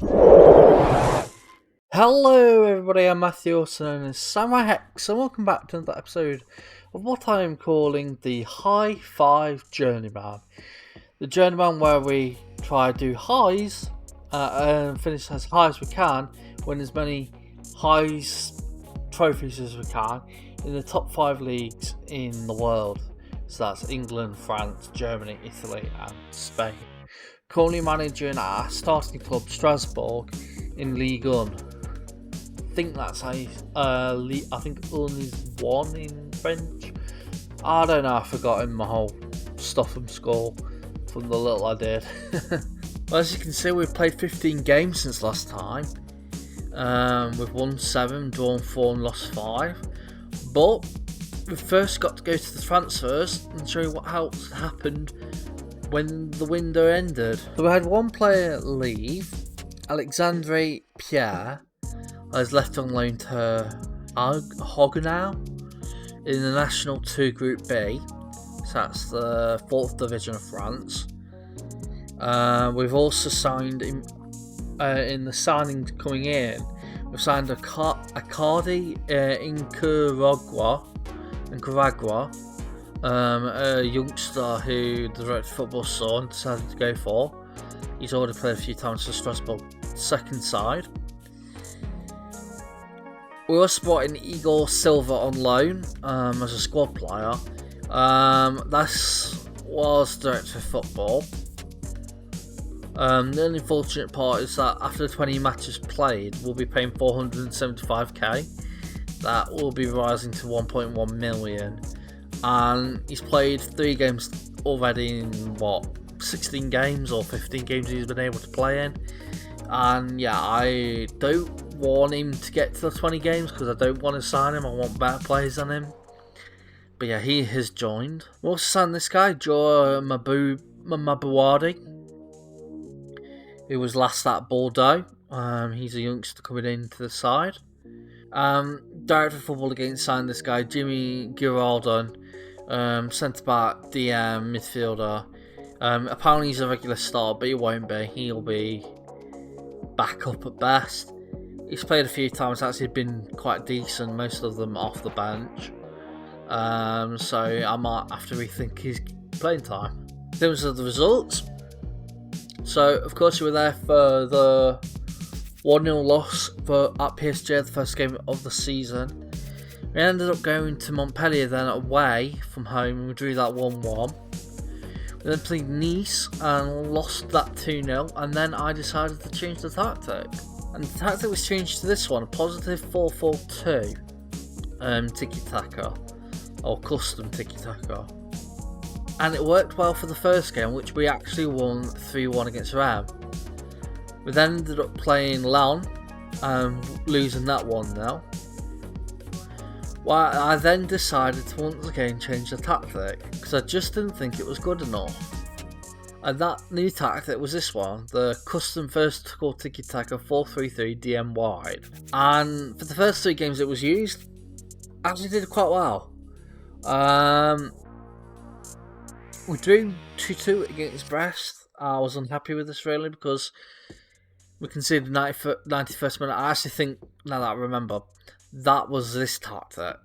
Hello everybody, I'm Matthew, also known as SamuraiHex, and welcome back to another episode of what I am calling the High 5 Journeyman. The Journeyman where we try to do highs and finish as high as we can, win as many highs trophies as we can in the top 5 leagues in the world. So that's England, France, Germany, Italy and Spain. Currently managing our starting club Strasbourg in Ligue. I think that's how I think un is 1 in French. I don't know, I've forgotten my whole stuff from school from the little I did. Well, as you can see, we've played 15 games since last time. We've won 7, drawn 4 and lost 5. But we've first got to go to the transfers and show you what else happened when the window ended. So we had one player leave, Alexandre Pierre. I was left on loan to Haguenau in the National 2 Group B, so that's the 4th Division of France. We've also signed, in the signings coming in, we've signed Accardi in Nicaragua, a youngster who the director of football saw and decided to go for. He's already played a few times for Strasbourg second side. We also brought in Igor Silva on loan as a squad player. This was director of football. The only unfortunate part is that after the 20 matches played, we'll be paying 475k. That will be rising to 1.1 million. And he's played 3 games already in 16 games or 15 games he's been able to play in. And yeah, I don't want him to get to the 20 games because I don't want to sign him. I want better players than him. But yeah, he has joined. We also signed this guy, Joe Mabuwadi, who was last at Bordeaux. He's a youngster coming into the side. Director of football again signed this guy, Jimmy Giraldon, centre back, DM, midfielder. Apparently he's a regular starter, but he won't be. He'll be back up at best. He's played a few times, actually been quite decent, most of them off the bench. So I might have to rethink his playing time. In terms of the results, so of course you were there for the 1-0 loss at PSG, the first game of the season. We ended up going to Montpellier then away from home, and we drew that 1-1. We then played Nice and lost that 2-0, and then I decided to change the tactic. And the tactic was changed to this one, a positive 4-4-2 tiki-taka, or custom tiki-taka. And it worked well for the first game, which we actually won 3-1 against Ram. We then ended up playing Lyon, losing that 1-0. Well, I then decided to once again change the tactic, because I just didn't think it was good enough. And that new tactic was this one, the custom vertical tiki-taka 4-3-3 DM wide. And for the first 3 games it was used, actually did quite well. We drew 2-2 against Brest. I was unhappy with this really because we conceded 91st minute. I actually think, now that I remember, that was this tactic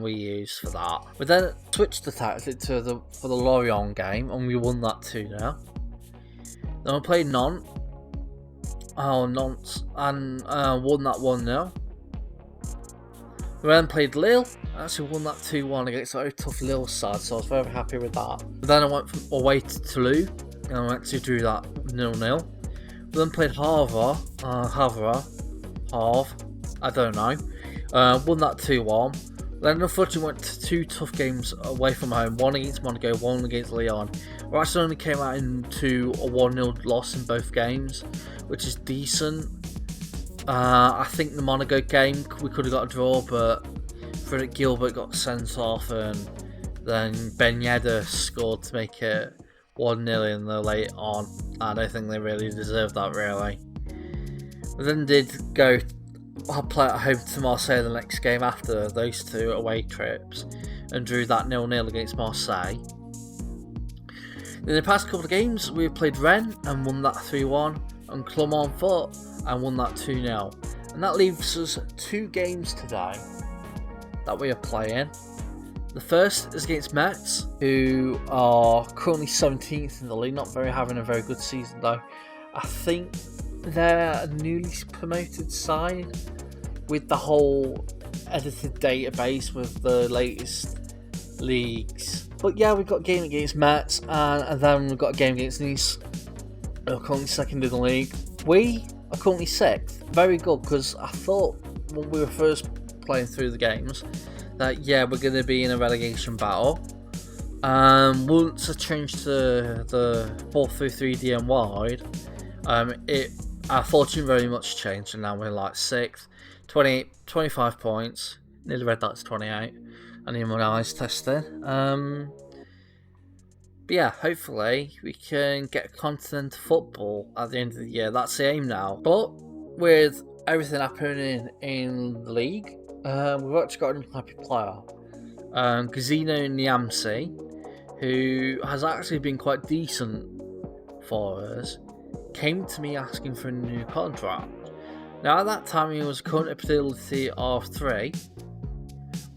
we used for that. We then switched the tactic for the Lorient game, and we won that 2-0. Then we played Nantes, and won that 1-0. We then played Lille, actually won that 2-1 against a very tough Lille side, so I was very happy with that. But then I went away to Toulouse, and I actually drew that 0-0. We then played Havre, I don't know. Won that 2-1. Then unfortunately went to 2 tough games away from home, one against Monaco, one against Lyon. We actually only came out into a 1-0 loss in both games, which is decent. I think the Monaco game we could have got a draw, but Frederick Gilbert got sent off, and then Ben Yedder scored to make it 1-0 in the late on. I don't think they really deserved that really. We then did go play at home to Marseille the next game after those 2 away trips, and drew that 0-0 against Marseille. In the past couple of games, we played Rennes and won that 3-1. and Clermont-Foot and won that 2-0. And that leaves us 2 games today that we are playing. The first is against Metz, who are currently 17th in the league, not having a very good season though. I think they're a newly promoted side with the whole edited database with the latest leagues. But yeah, we've got a game against Metz, and then we've got a game against Nice, who are currently 2nd in the league. We are currently 6th. Very good, because I thought when we were first playing through the games that yeah, we're going to be in a relegation battle. Once I changed to the 4-3-3 and wide, our fortune very much changed, and now we're like 6th, 25 points. Nearly read that's 28. I need my eyes testing. But yeah, hopefully we can get continental football at the end of the year. That's the aim now. But with everything happening in the league, we've actually got an unhappy player, Gazino Niamsi, who has actually been quite decent for us, came to me asking for a new contract. Now at that time he was a current ability of 3,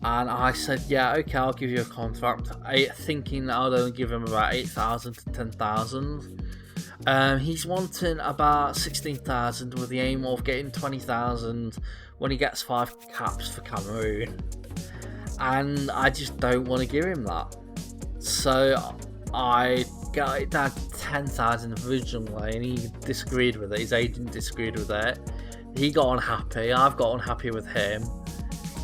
and I said yeah, okay, I'll give you a contract, thinking I'd only give him about 8,000 to 10,000. He's wanting about 16,000 with the aim of getting 20,000 when he gets 5 caps for Cameroon, and I just don't want to give him that. So I got it down to 10,000 originally, and he disagreed with it. His agent disagreed with it. He got unhappy. I've got unhappy with him.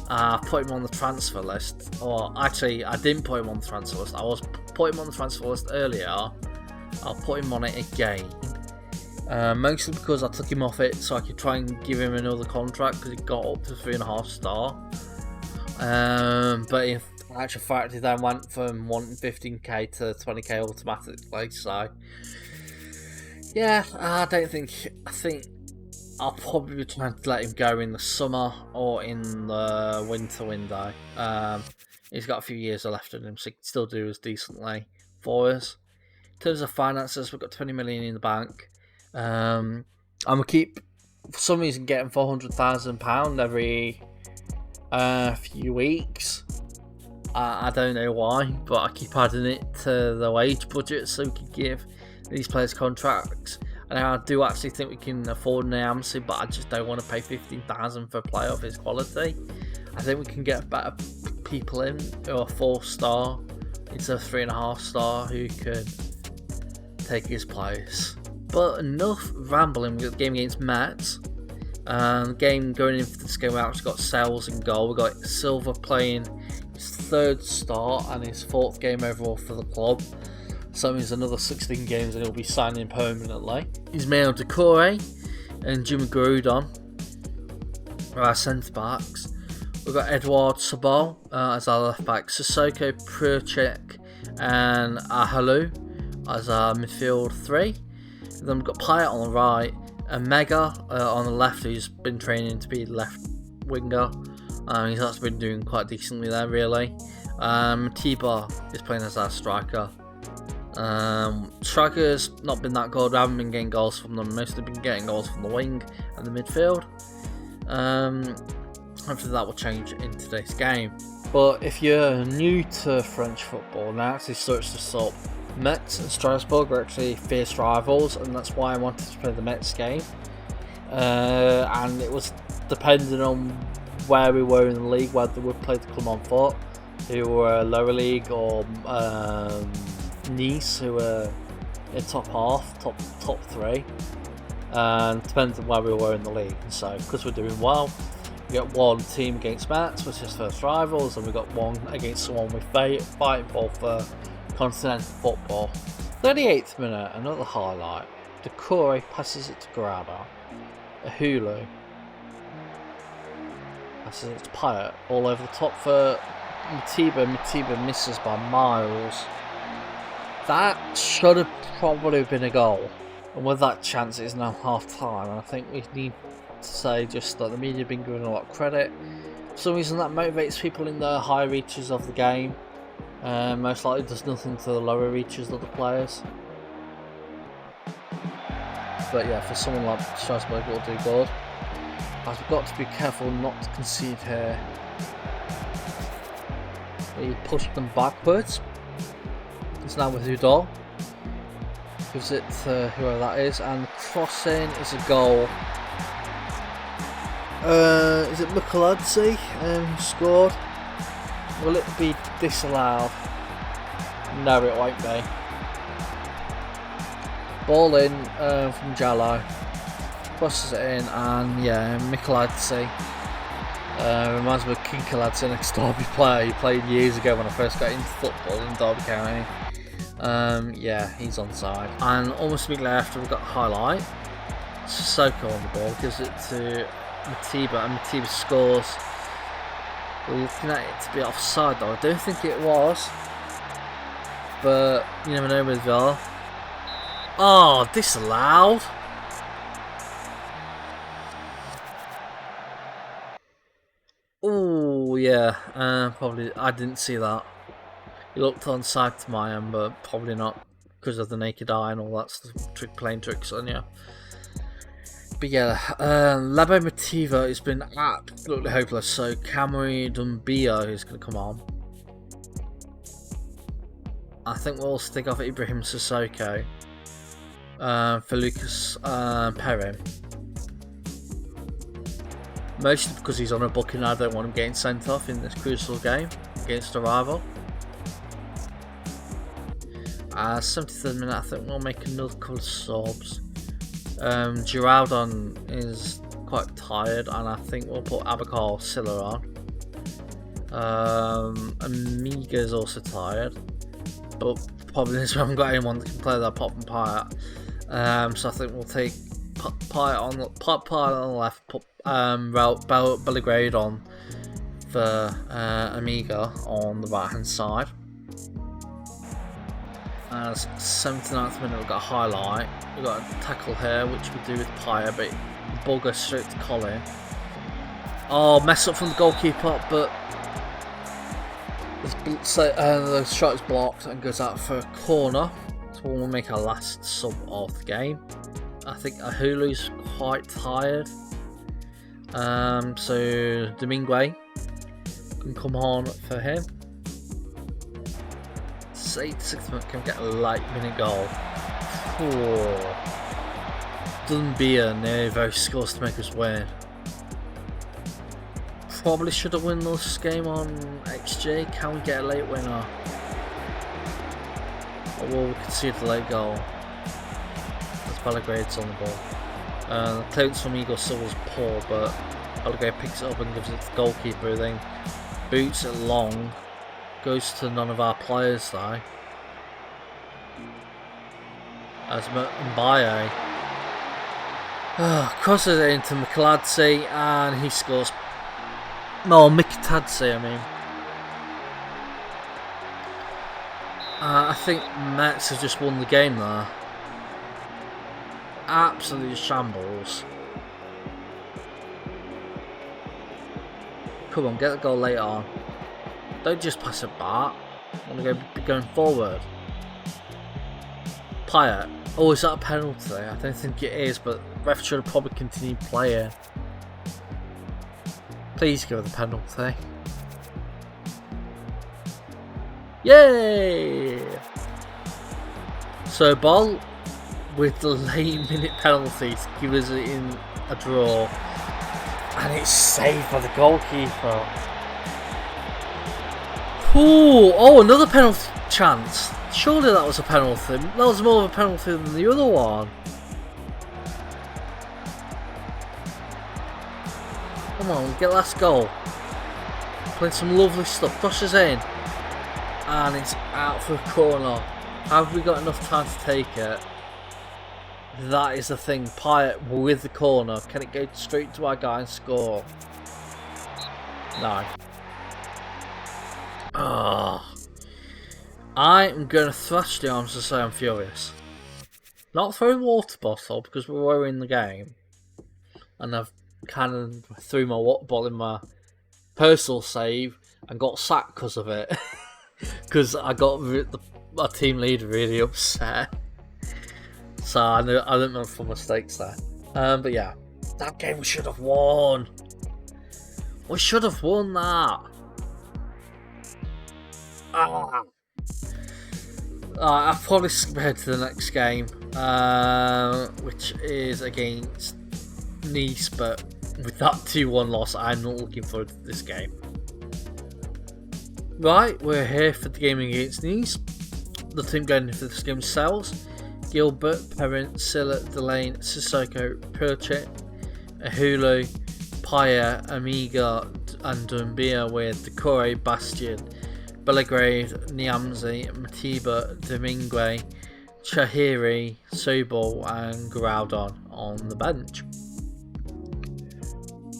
I put him on the transfer list. Or actually, I didn't put him on the transfer list. I was put him on the transfer list earlier. I'll put him on it again. Mostly because I took him off it so I could try and give him another contract, because he got up to 3.5 star. But in actual fact, he then went from wanting 15k to 20k automatically. So yeah, I think I'll probably be trying to let him go in the summer or in the winter window. He's got a few years left in him, so he can still do as decently for us. In terms of finances, we've got 20 million in the bank. I'm gonna keep, for some reason, getting £400,000 every few weeks. I don't know why, but I keep adding it to the wage budget so we can give these players contracts. And I do actually think we can afford Niamsi, but I just don't want to pay 15,000 for a player of his quality. I think we can get better people in who are 4-star instead of 3.5 star who could take his place. But enough rambling. We've got the game against Metz. The game going into this game, we actually got Sales in goal. We've got Silva playing his 3rd start and his 4th game overall for the club. So that means another 16 games and he'll be signing permanently. He's Mail Decore and Jimmy Grudon are our centre backs. We've got Edouard Sabal as our left back, Sissoko, Pruchek and Ahalu as our midfield 3. Then we've got Pyatt on the right, and Mega on the left, who's been training to be left winger. He's actually been doing quite decently there, really. Tiba is playing as our striker. Strikers not been that good. I haven't been getting goals from them. Mostly been getting goals from the wing and the midfield. Hopefully that will change in today's game. But if you're new to French football, and I actually searched this up, Metz and Strasbourg are actually fierce rivals, and that's why I wanted to play the Metz game. And it was depending on where we were in the league, whether we played Clermont-Foot, who were lower league, or Nice, who were in top half, top 3, and depends on where we were in the league. So because we're doing well, we got one team against Metz, which is first rivals, and we got one against someone we fighting for continental football. 38th minute, another highlight. Decore passes it to Grabber. Ahulu passes it to Pyatt, all over the top for Matiba. Matiba misses by miles. That should have probably been a goal, and with that chance it is now half time, and I think we need to say just that the media have been given a lot of credit. For some reason that motivates people in the higher reaches of the game. Most likely does nothing to the lower reaches of the players. but yeah, for someone like Strasbourg, it'll do good. As we've got to be careful not to concede here. We push them backwards. It's now with Udall. Gives it to whoever that is, and crossing is a goal. Is it Mikuladze who scored? Will it be disallowed? No, it won't be. Ball in from Jallo. Crosses it in, and yeah, Mikuladze. Reminds me of Kinkaladze, next Derby player. He played years ago when I first got into football in Derby County. Yeah, he's onside. And almost immediately after, we've got a highlight. Sissoko on the ball, gives it to Matiba, and Matiba scores. We're looking at it to be offside though. I don't think it was, but you never know with VAR. Oh, disallowed. Oh yeah, probably. I didn't see that. It looked onside to my end, but probably not because of the naked eye and all that stuff. Playing tricks on you. But yeah, Labo Matiba has been absolutely hopeless. So Camry Dumbia is going to come on. I think we'll stick off Ibrahim Sissoko for Lucas Perrin. Mostly because he's on a booking. I don't want him getting sent off in this crucial game against a rival. 73rd minute, I think we'll make another couple of subs. Giraldon is quite tired, and I think we'll put Abakar Silla on. Amiga is also tired, but the problem is we haven't got anyone that can play that Pop and Pyatt. So I think we'll take Pyatt on the left, put Belgrade on for Amiga on the right hand side. As 79th minute, we've got a highlight. We've got a tackle here, which we do with Pyatt, but the ball goes straight to Colin. Oh, mess up from the goalkeeper, but the shot is blocked and goes out for a corner. So we'll make our last sub of the game. I think Ahulu's quite tired. So Domingue can come on for him. 86th minute, can we get a late minute goal? Doesn't be a nearly very scores to make us win. Probably should have won this game on XG. Can we get a late winner? Or will we concede the late goal? As Belgrade's on the ball. The clearance from Igor Silva's poor, but Belgrade picks it up and gives it to the goalkeeper, who then boots it long. Goes to none of our players though. As Mbaye crosses it into Mikuladze, and he scores. No, Mikitadze, I mean. I think Metz has just won the game there. Absolutely shambles. Come on, get the goal later on. Don't just pass it back. I want to be going forward. Pyatt. Oh, is that a penalty? I don't think it is, but ref should have probably continued playing. Please give it the penalty. Yay! So Ball with the late minute penalty to give us it in a draw, and it's saved by the goalkeeper. Ooh, oh, another penalty chance. Surely that was a penalty. That was more of a penalty than the other one. Come on, get last goal. Playing some lovely stuff. Crosses in. And it's out for a corner. Have we got enough time to take it? That is the thing. Pyatt with the corner. Can it go straight to our guy and score? No. I'm going to thrash the arms to say I'm furious. Not throw a water bottle because we were in the game. And I've kind of threw my water bottle in my personal save and got sacked because of it. Because I got my team leader really upset. So I didn't know for mistakes there. But yeah, that game we should have won. We should have won that. I'll probably skip ahead to the next game, which is against Nice, but with that 2-1 loss, I'm not looking forward to this game. Right, we're here for the game against Nice. The team going for this game sells Gilbert, Perrin, Silla, Delane, Sissoko, Perchik, Ahulu, Paya, Amiga, and Dumbia with Decore, Bastion, Belgrade, Niamzi, Matiba, Domingue, Chahiri, Sobol, and Groudon on the bench.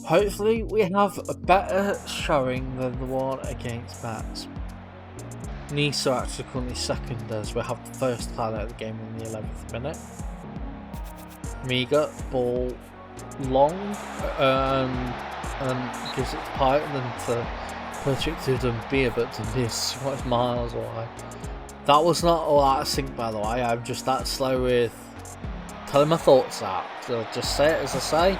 Hopefully we have a better showing than the one against Metz. Nice are actually currently second as we have the first highlight of the game in the 11th minute. Amiga, ball long, and gives it to Pike and then to Perchik to Dumbia, but Dumbia's quite miles away. That was not all out of sync, by the way. I'm just that slow with telling my thoughts out. So just say it as I say.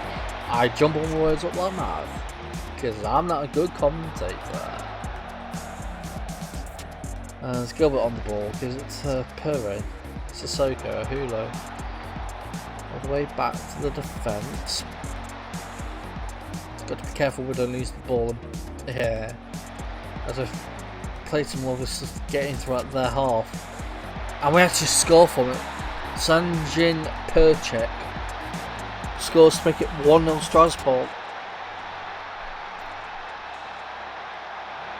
I jumble my words up my mouth because I'm not a good commentator. There's Gilbert on the ball, gives it to Perrin, Sissoko, Hulo, all the way back to the defence. Got to be careful we don't lose the ball here, as I've played some lovely stuff to get into their half, and we actually score from it. Sanjin Perchik scores to make it 1-0 Strasbourg.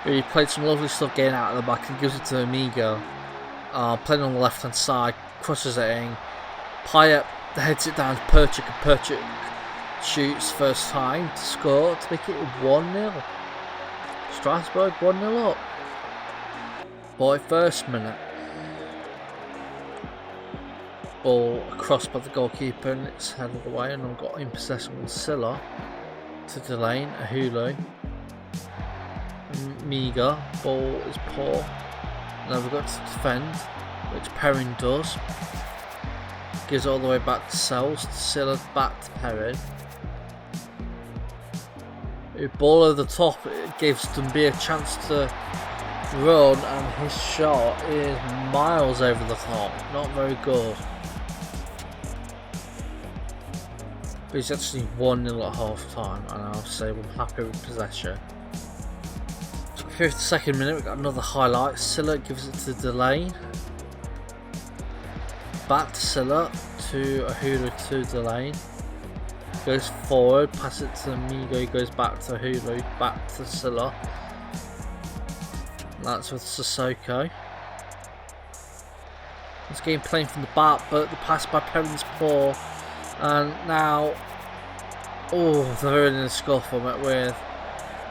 He played some lovely stuff getting out of the back and gives it to Amigo. Playing on the left hand side, crosses it in. Payet heads it down to Perchik, and Perchik shoots first time to score to make it 1-0. Strasbourg 1-0 up. 41st minute. Ball across by the goalkeeper and it's headed away, and I've got in possession with Silla to Delane, Ahulu. Miga, ball is poor. Now we've got to defend, which Perrin does. Gives it all the way back to Sells, to Silla, back to Perrin. Ball over the top, it gives Dumbia a chance to run, and his shot is miles over the top. Not very good. But he's actually 1-0 at half time, and I'll say we're happy with possession. 52nd minute, we've got another highlight. Silla gives it to Delane. Back to Silla, to Ahulu, to Delane. Goes forward, pass it to Amigo, goes back to Ahulu, back to Silla. That's with Sissoko. This game playing from the back, but the pass by Perrin's poor. And now, they're in a score from it with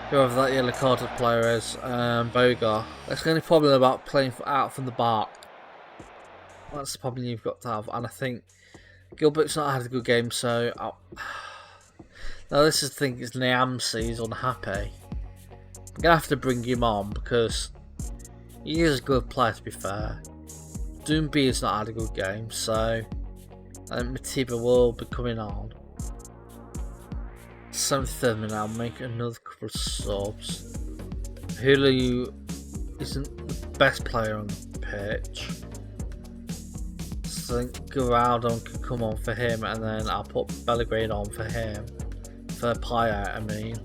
whoever that yellow carded player is, Bogar. That's the only problem about playing out from the back. That's the problem you've got to have, and I think Gilbert's not had a good game, so now this is the thing, is Niamsi is unhappy. I'm gonna have to bring him on because he is a good player, to be fair. Doomby has not had a good game, so I think Matiba will be coming on. 73rd minute, I'll make another couple of subs. Hulu isn't the best player on the pitch, so I think Groudon can come on for him, and then I'll put Belgrade on for him. For Paya, I mean.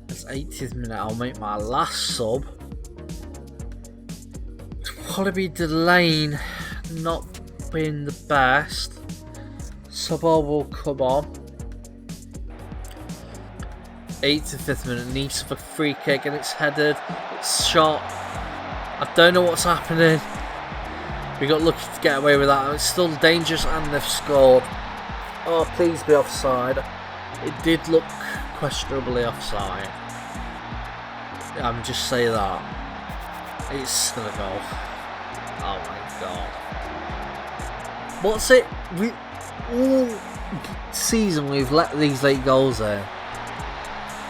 It's 80th minute, I'll make my last sub. It'll probably be Delane not being the best. Sobol will come on. 85th minute, Nice for free kick, and it's headed, it's shot. I don't know what's happening. We got lucky to get away with that. It's still dangerous, and they've scored. Oh, please be offside. It did look questionably offside. I'm just saying that. It's still a goal. Oh my god. What's it? All season we've let these late goals in,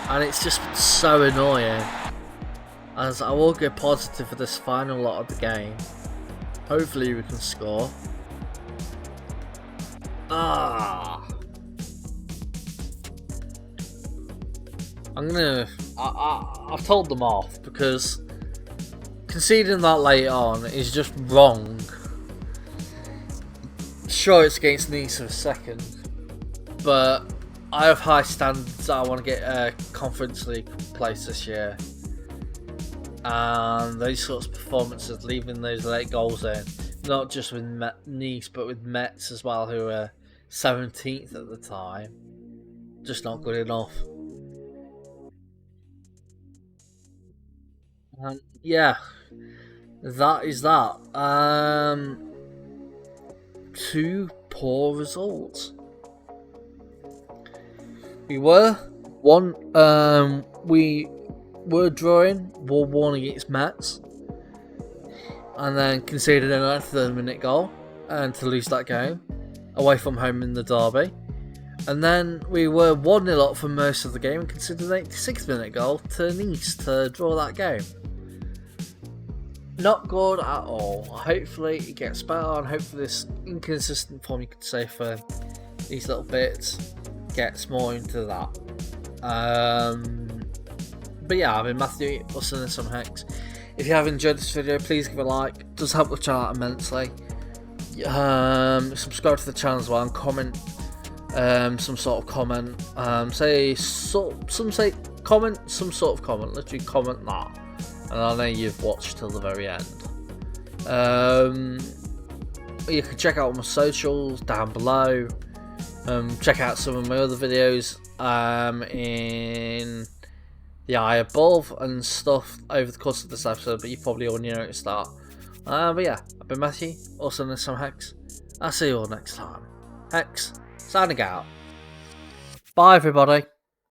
and it's just so annoying. As I will go positive for this final lot of the game, Hopefully we can score. I've told them off because conceding that late on is just wrong. Sure, it's against Nice for a second, but I have high standards. I want to get a Conference League place this year, and those sorts of performances, leaving those late goals in, not just with Nice but with Metz as well, who were 17th at the time, just not good enough. And yeah, that is that. 2 poor results. We were drawing 1-1 against Metz, and then conceded a 93rd-minute goal, and to lose that game away from home in the derby. And then we were 1-0 up for most of the game and conceded an 86th-minute goal to Nice to draw that game. Not good at all. Hopefully it gets better, and hopefully this inconsistent form, you could say, for these little bits gets more into that. But yeah, I've been Matthew, also known as SamuraiHex. If you have enjoyed this video, please give it a like. It does help the channel out immensely. Subscribe to the channel as well, and comment some sort of comment. Some say comment some sort of comment. Literally comment that, and I know you've watched till the very end. You can check out my socials down below. Check out some of my other videos in the eye above and stuff over the course of this episode, but you probably already noticed that. But yeah, I've been Matthew, also known as SamuraiHex. I'll see you all next time. Hex, signing out. Bye everybody.